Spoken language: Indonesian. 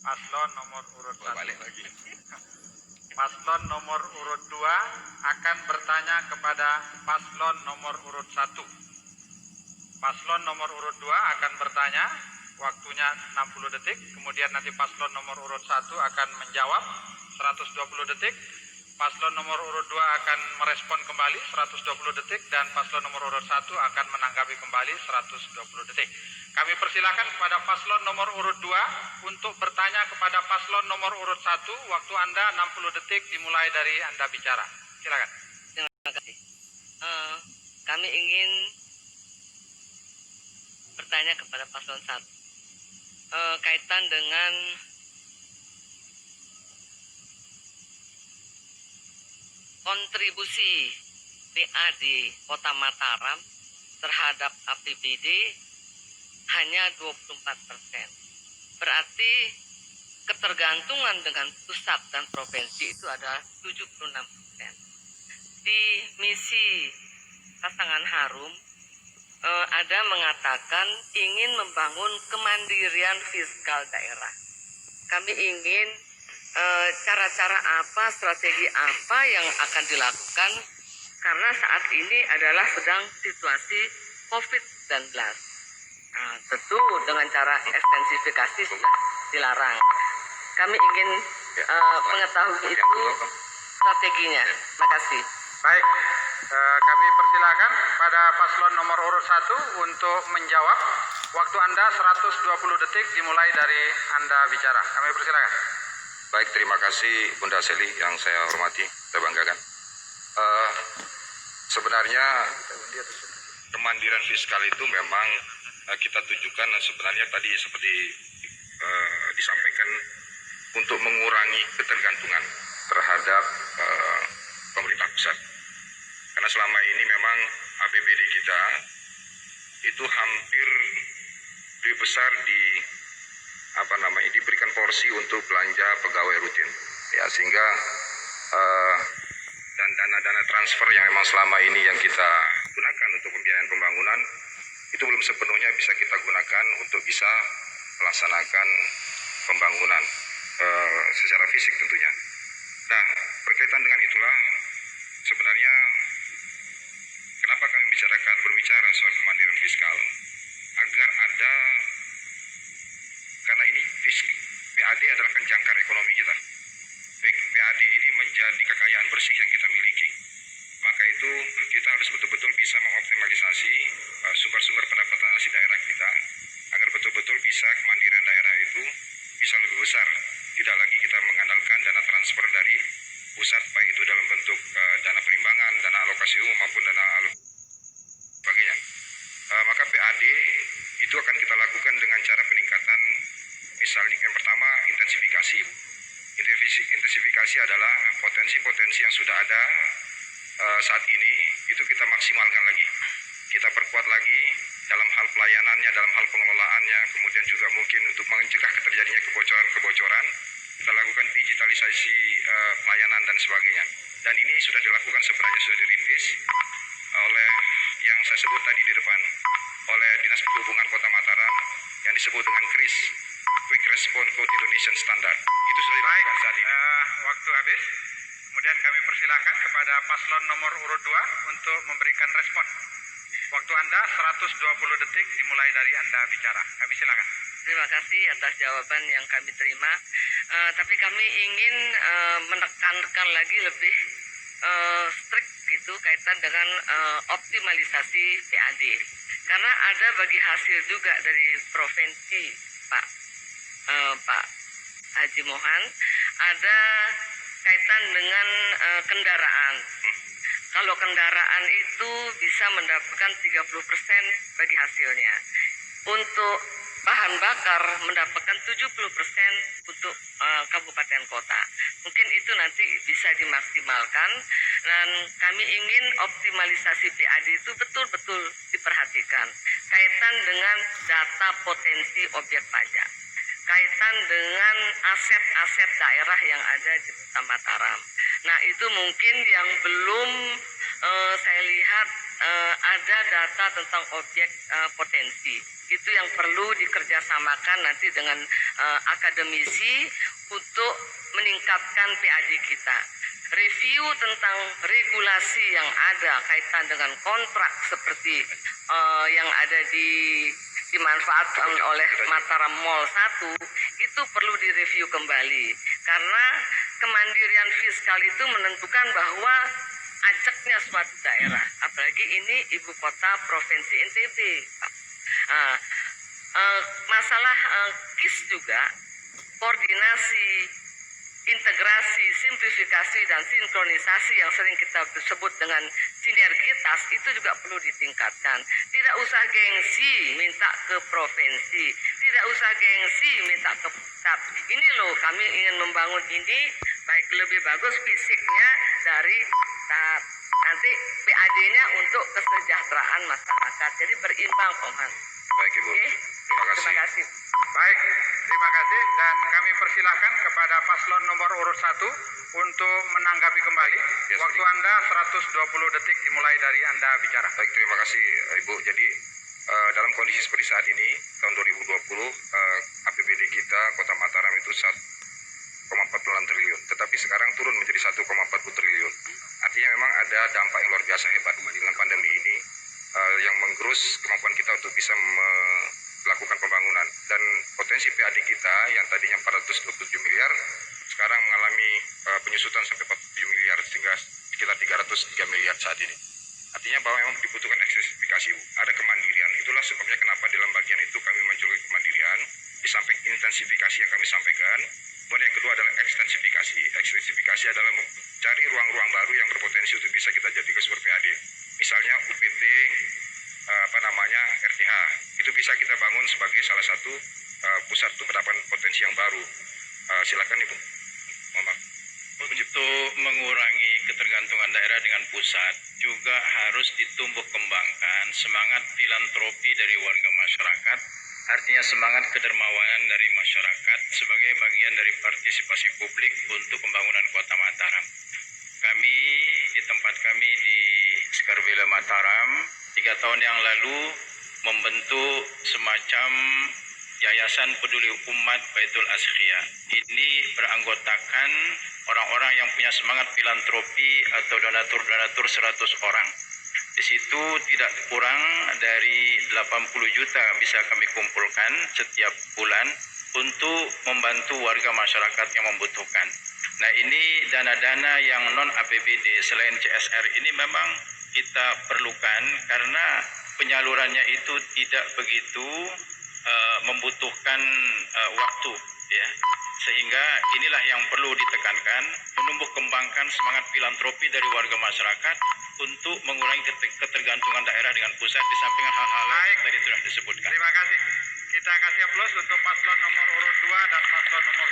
Paslon nomor urut 1. Balik lagi. Paslon nomor urut 2 akan bertanya kepada paslon nomor urut 1. Paslon nomor urut 2 akan bertanya, waktunya 60 detik, kemudian nanti paslon nomor urut 1 akan menjawab 120 detik, paslon nomor urut 2 akan merespon kembali 120 detik, dan paslon nomor urut 1 akan menanggapi kembali 120 detik. Kami persilakan kepada paslon nomor urut 2 untuk bertanya kepada paslon nomor urut 1. Waktu Anda 60 detik dimulai dari Anda bicara. Silakan. Terima kasih. Kami ingin bertanya kepada paslon 1 kaitan dengan kontribusi PA di Kota Mataram terhadap APBD hanya 24%. Berarti ketergantungan dengan pusat dan provinsi itu adalah 76%. Di misi Pasangan Harum ada mengatakan ingin membangun kemandirian fiskal daerah. Kami ingin cara-cara apa, strategi apa yang akan dilakukan karena saat ini adalah sedang situasi COVID-19. Nah, tentu dengan cara ekstensifikasi sudah dilarang. Kami ingin mengetahui itu strateginya. Terima kasih. Baik, kami persilakan pada paslon nomor urut 1 untuk menjawab. Waktu Anda 120 detik dimulai dari Anda bicara. Kami persilakan. Baik, terima kasih Bunda Seli yang saya hormati, saya banggakan. Sebenarnya kemandirian fiskal itu memang kita tujukan sebenarnya tadi seperti disampaikan untuk mengurangi ketergantungan terhadap pemerintah pusat. Karena selama ini memang APBD kita itu hampir lebih besar diberikan porsi untuk belanja pegawai rutin, ya, sehingga dan dana-dana transfer yang memang selama ini yang kita gunakan untuk pembiayaan pembangunan itu belum sepenuhnya bisa kita gunakan untuk bisa melaksanakan pembangunan secara fisik tentunya. Nah, berkaitan dengan itulah sebenarnya kenapa kami berbicara soal kemandirian fiskal, agar ada, karena ini PAD adalah kan jangkar ekonomi kita. PAD ini menjadi kekayaan bersih yang kita miliki. Maka itu kita harus betul-betul bisa mengoptimalisasi sumber-sumber pendapatan asli daerah kita agar betul-betul bisa kemandirian daerah itu bisa lebih besar. Tidak lagi kita mengandalkan dana transfer dari pusat, baik itu dalam bentuk dana perimbangan, dana alokasi umum maupun dana sebagainya. Maka PAD itu akan kita lakukan dengan cara peningkatan, misalnya yang pertama intensifikasi. Intensifikasi adalah potensi-potensi yang sudah ada saat ini itu kita maksimalkan lagi, kita perkuat lagi dalam hal pelayanannya, dalam hal pengelolaannya, kemudian juga mungkin untuk mencegah terjadinya kebocoran-kebocoran, kita lakukan digitalisasi pelayanan dan sebagainya. Dan ini sudah dilakukan sebenarnya, sudah dirintis oleh yang saya sebut tadi di depan, oleh Dinas Perhubungan Kota Mataram yang disebut dengan KRIS, Quick Response Code Indonesian Standard. Itu sudah dilakukan saat ini. Waktu habis. Kemudian kami persilakan kepada paslon nomor urut 2 untuk memberikan respon. Waktu Anda 120 detik dimulai dari Anda bicara. Kami silakan. Terima kasih atas jawaban yang kami terima. Tapi kami ingin menekankan lagi lebih strict gitu kaitan dengan optimalisasi PAD. Karena ada bagi hasil juga dari provinsi Pak Haji Mohan, ada kaitan dengan kendaraan. Kalau kendaraan itu bisa mendapatkan 30% bagi hasilnya. Untuk bahan bakar mendapatkan 70% untuk kabupaten kota. Mungkin itu nanti bisa dimaksimalkan, dan kami ingin optimalisasi PAD itu betul-betul diperhatikan. Kaitan dengan data potensi objek pajak, kaitan dengan aset-aset daerah yang ada di Kota Mataram. Nah, itu mungkin yang belum saya lihat ada data tentang objek potensi. Itu yang perlu dikerjasamakan nanti dengan akademisi untuk meningkatkan PAD kita. Review tentang regulasi yang ada kaitan dengan kontrak seperti yang ada dimanfaatkan oleh Mataram Mall 1 itu perlu direview kembali karena kemandirian fiskal itu menentukan bahwa ajaknya suatu daerah, apalagi ini ibu kota provinsi NTB. Masalah KIS juga koordinasi, integrasi, simplifikasi, dan sinkronisasi yang sering kita sebut dengan sinergitas itu juga perlu ditingkatkan. Tidak usah gengsi minta ke provinsi, tidak usah gengsi minta ke pusat. Ini loh kami ingin membangun ini baik lebih bagus fisiknya dari pusat. Nanti PAD-nya untuk kesejahteraan masyarakat. Jadi berimbang, Pak. Baik Ibu. Oke. Terima kasih. Terima kasih. Baik, terima kasih dan kami persilahkan kepada paslon nomor urut 1 untuk menanggapi kembali. Ya, Waktu Anda 120 detik dimulai dari Anda bicara. Baik, terima kasih Ibu. Jadi dalam kondisi seperti saat ini, tahun 2020, APBD kita Kota Mataram itu 1,46 triliun. Tetapi sekarang turun menjadi 1,40 triliun. Artinya memang ada dampak yang luar biasa hebat dengan pandemi ini yang menggerus kemampuan kita untuk bisa melakukan pembangunan. Dan potensi PAD kita yang tadinya 427 miliar, sekarang mengalami penyusutan sampai 47 miliar, sehingga sekitar 303 miliar saat ini. Artinya bahwa memang dibutuhkan ekstensifikasi, ada kemandirian. Itulah sebabnya kenapa dalam bagian itu kami menjuluki kemandirian, di samping intensifikasi yang kami sampaikan. Kemudian yang kedua adalah ekstensifikasi. Ekstensifikasi adalah mencari ruang-ruang baru yang berpotensi untuk bisa kita jadikan sumber PAD. Misalnya UPT, RTH. Itu bisa kita bangun sebagai salah satu pusat untuk mendapatkan potensi yang baru. Silakan Ibu. Mohon maaf. Untuk mengurangi ketergantungan daerah dengan pusat juga harus ditumbuh kembangkan semangat filantropi dari warga masyarakat, artinya semangat kedermawanan dari masyarakat sebagai bagian dari partisipasi publik untuk pembangunan Kota Mataram. Kami di tempat kami di Skarbela Mataram 3 tahun yang lalu membentuk semacam Yayasan Peduli Umat Baitul Askhia. Ini beranggotakan orang-orang yang punya semangat filantropi atau donatur-donatur 100 orang. Di situ tidak kurang dari 80 juta bisa kami kumpulkan setiap bulan untuk membantu warga masyarakat yang membutuhkan. Nah, ini dana-dana yang non-APBD selain CSR ini memang kita perlukan karena penyalurannya itu tidak begitu membutuhkan waktu, ya. Sehingga inilah yang perlu ditekankan, menumbuh kembangkan semangat filantropi dari warga masyarakat untuk mengurangi ketergantungan daerah dengan pusat di samping hal-hal yang tadi sudah disebutkan. Terima kasih. Kita kasih aplaus untuk paslon nomor urut 2 dan paslon nomor